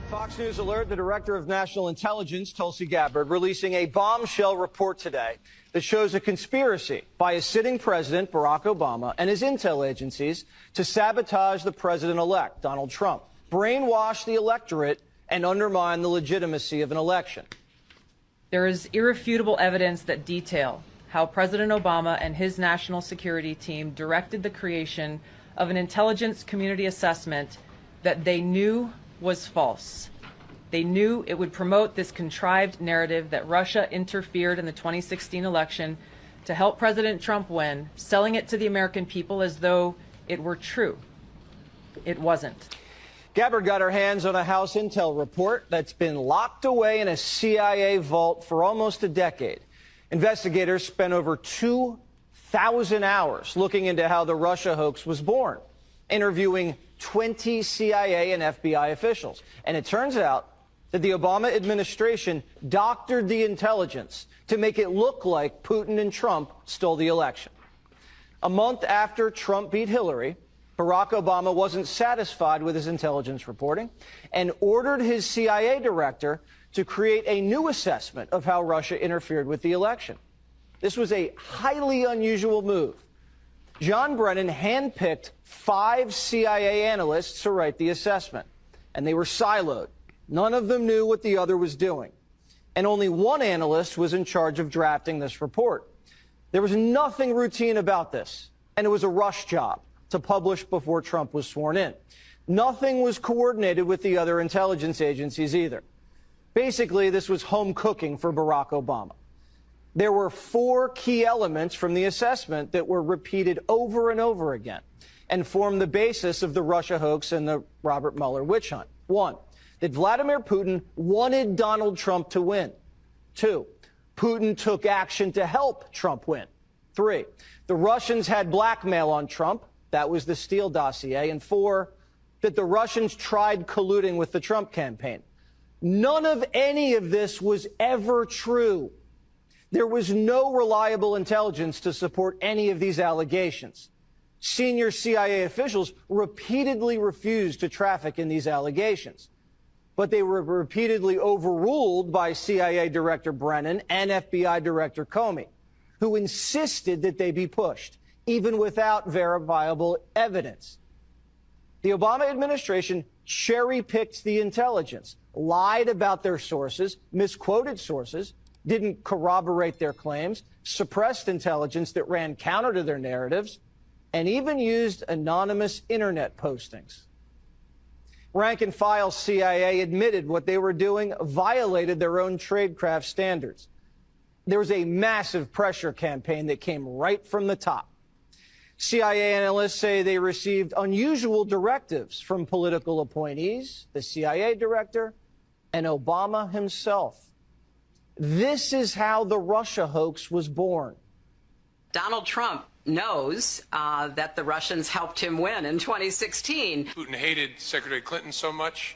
Fox News alert, the Director of National Intelligence, Tulsi Gabbard, releasing a bombshell report today that shows a conspiracy by a sitting president, Barack Obama, and his intel agencies to sabotage the president-elect, Donald Trump, brainwash the electorate, and undermine the legitimacy of an election. There is irrefutable evidence that detail how President Obama and his national security team directed the creation of an intelligence community assessment that they knew was false. They knew it would promote this contrived narrative that Russia interfered in the 2016 election to help President Trump win, selling it to the American people as though it were true. It wasn't. Gabbard got her hands on a House intel report that's been locked away in a CIA vault for almost a decade. Investigators spent over 2,000 hours looking into how the Russia hoax was born, interviewing 20 CIA and FBI officials. And it turns out that the Obama administration doctored the intelligence to make it look like Putin and Trump stole the election. A month after Trump beat Hillary, Barack Obama wasn't satisfied with his intelligence reporting and ordered his CIA director to create a new assessment of how Russia interfered with the election. This was a highly unusual move. John Brennan handpicked 5 CIA analysts to write the assessment, and they were siloed. None of them knew what the other was doing, and only one analyst was in charge of drafting this report. There was nothing routine about this, and it was a rush job to publish before Trump was sworn in. Nothing was coordinated with the other intelligence agencies either. Basically, this was home cooking for Barack Obama. There were 4 key elements from the assessment that were repeated over and over again and formed the basis of the Russia hoax and the Robert Mueller witch hunt. 1, that Vladimir Putin wanted Donald Trump to win. 2, Putin took action to help Trump win. 3, the Russians had blackmail on Trump. That was the Steele dossier. And 4, that the Russians tried colluding with the Trump campaign. None of any of this was ever true. There was no reliable intelligence to support any of these allegations. Senior CIA officials repeatedly refused to traffic in these allegations, but they were repeatedly overruled by CIA Director Brennan and FBI Director Comey, who insisted that they be pushed, even without verifiable evidence. The Obama administration cherry-picked the intelligence, lied about their sources, misquoted sources, didn't corroborate their claims, suppressed intelligence that ran counter to their narratives, and even used anonymous internet postings. Rank and file CIA admitted what they were doing violated their own tradecraft standards. There was a massive pressure campaign that came right from the top. CIA analysts say they received unusual directives from political appointees, the CIA director, and Obama himself. This is how the Russia hoax was born. Donald Trump knows that the Russians helped him win in 2016. Putin hated Secretary Clinton so much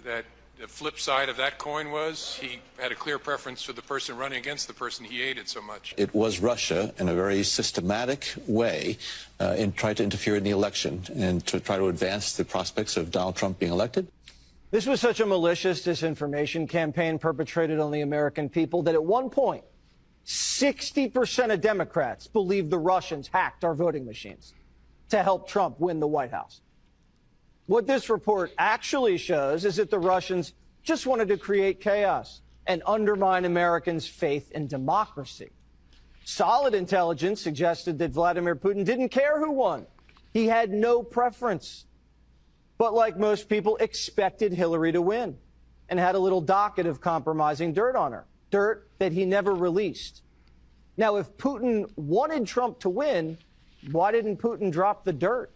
that the flip side of that coin was he had a clear preference for the person running against the person he hated so much. It was Russia in a very systematic way tried to interfere in the election and to try to advance the prospects of Donald Trump being elected. This was such a malicious disinformation campaign perpetrated on the American people that at one point, 60% of Democrats believed the Russians hacked our voting machines to help Trump win the White House. What this report actually shows is that the Russians just wanted to create chaos and undermine Americans' faith in democracy. Solid intelligence suggested that Vladimir Putin didn't care who won. He had no preference. But like most people, expected Hillary to win and had a little docket of compromising dirt on her, dirt that he never released. Now, if Putin wanted Trump to win, why didn't Putin drop the dirt?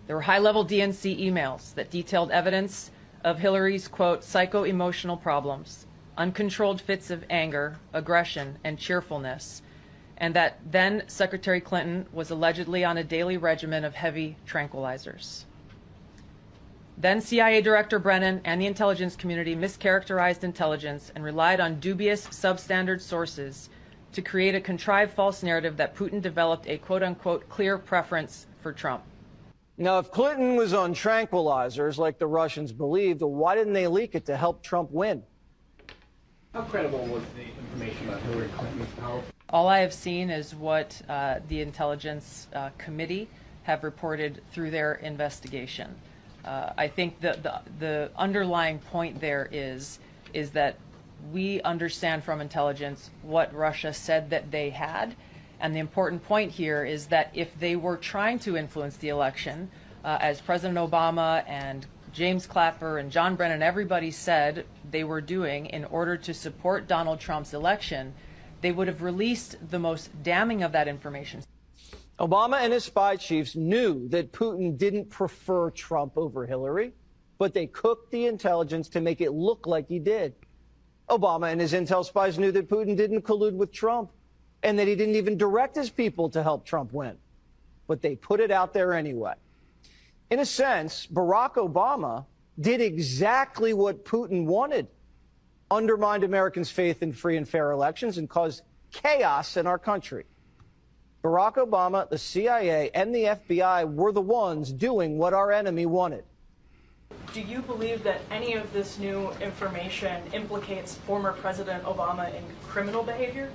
There were high-level DNC emails that detailed evidence of Hillary's, quote, psycho-emotional problems, uncontrolled fits of anger, aggression, and cheerfulness, and that then Secretary Clinton was allegedly on a daily regimen of heavy tranquilizers. Then CIA Director Brennan and the intelligence community mischaracterized intelligence and relied on dubious substandard sources to create a contrived false narrative that Putin developed a quote-unquote clear preference for Trump. Now, if Clinton was on tranquilizers like the Russians believed, why didn't they leak it to help Trump win? How credible was the information about Hillary Clinton's power? All I have seen is what the Intelligence Committee have reported through their investigation. I think the underlying point there is that we understand from intelligence what Russia said that they had. And the important point here is that if they were trying to influence the election, as President Obama and James Clapper and John Brennan, everybody said they were doing in order to support Donald Trump's election, they would have released the most damning of that information. Obama and his spy chiefs knew that Putin didn't prefer Trump over Hillary, but they cooked the intelligence to make it look like he did. Obama and his intel spies knew that Putin didn't collude with Trump and that he didn't even direct his people to help Trump win. But they put it out there anyway. In a sense, Barack Obama did exactly what Putin wanted, undermined Americans' faith in free and fair elections and caused chaos in our country. Barack Obama, the CIA, and the FBI were the ones doing what our enemy wanted. Do you believe that any of this new information implicates former President Obama in criminal behavior?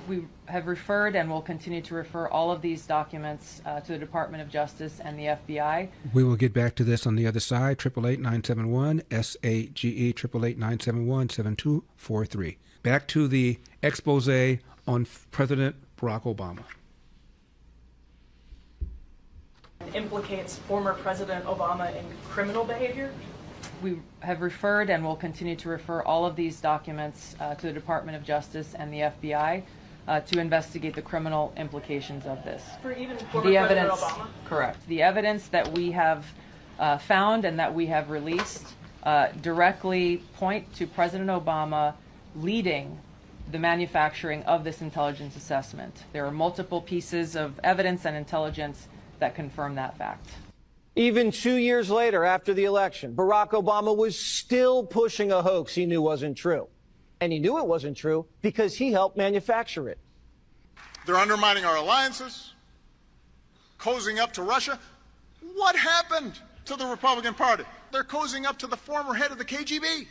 We have referred and will continue to refer all of these documents to the Department of Justice and the FBI. We will get back to this on the other side. 888-971 SAGE 888-971-7243. Back to the expose on President Barack Obama. Implicates former President Obama in criminal behavior? We have referred and will continue to refer all of these documents to the Department of Justice and the FBI to investigate the criminal implications of this. For even former The President evidence, Obama? correct. The evidence that we have found and that we have released directly point to President Obama leading the manufacturing of this intelligence assessment. There are multiple pieces of evidence and intelligence that confirm that fact. Even 2 years later, after the election, Barack Obama was still pushing a hoax he knew wasn't true. And he knew it wasn't true because he helped manufacture it. They're undermining our alliances, cozying up to Russia. What happened to the Republican Party? They're cozying up to the former head of the KGB.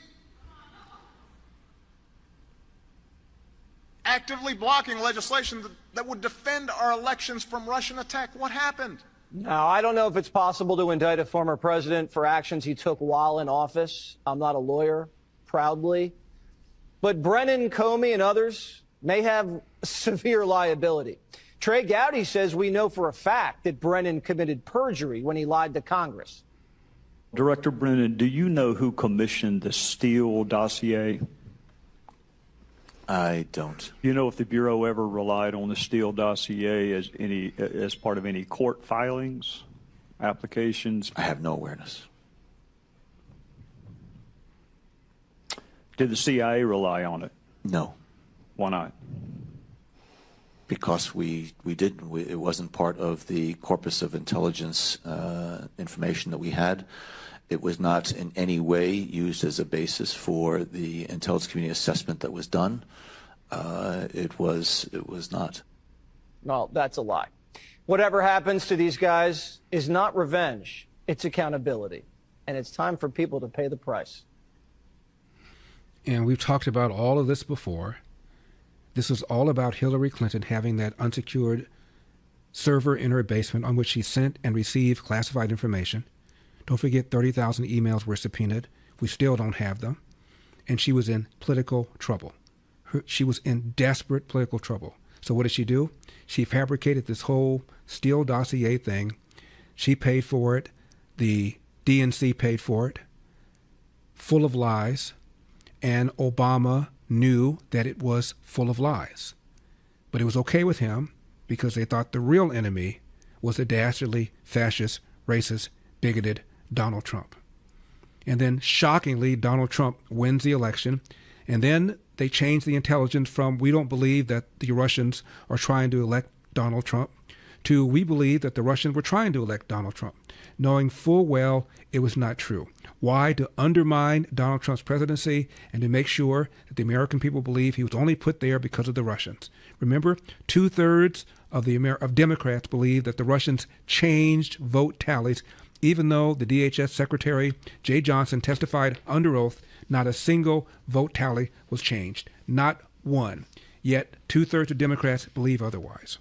Actively blocking legislation that would defend our elections from Russian attack. What happened? Now, I don't know if it's possible to indict a former president for actions he took while in office. I'm not a lawyer, proudly. But Brennan, Comey, and others may have severe liability. Trey Gowdy says we know for a fact that Brennan committed perjury when he lied to Congress. Director Brennan, do you know who commissioned the Steele dossier? I don't. Do you know if the Bureau ever relied on the Steele dossier as part of any court filings, applications? I have no awareness. Did the CIA rely on it? No. Why not? Because we didn't. It wasn't part of the corpus of intelligence information that we had. It was not in any way used as a basis for the intelligence community assessment that was done. It was not. Well, that's a lie. Whatever happens to these guys is not revenge. It's accountability. And it's time for people to pay the price. And we've talked about all of this before. This was all about Hillary Clinton having that unsecured server in her basement on which she sent and received classified information. Don't forget 30,000 emails were subpoenaed. We still don't have them. And she was in political trouble. She was in desperate political trouble. So what did she do? She fabricated this whole Steele dossier thing. She paid for it. The DNC paid for it. Full of lies. And Obama knew that it was full of lies. But it was okay with him because they thought the real enemy was the dastardly, fascist, racist, bigoted Donald Trump. And then, shockingly, Donald Trump wins the election. And then they change the intelligence from we don't believe that the Russians are trying to elect Donald Trump to we believe that the Russians were trying to elect Donald Trump, knowing full well it was not true. Why? To undermine Donald Trump's presidency and to make sure that the American people believe he was only put there because of the Russians. Remember, 2/3 of Democrats believe that the Russians changed vote tallies, even though the DHS Secretary Jay Johnson testified under oath not a single vote tally was changed. Not one. Yet 2/3 of Democrats believe otherwise.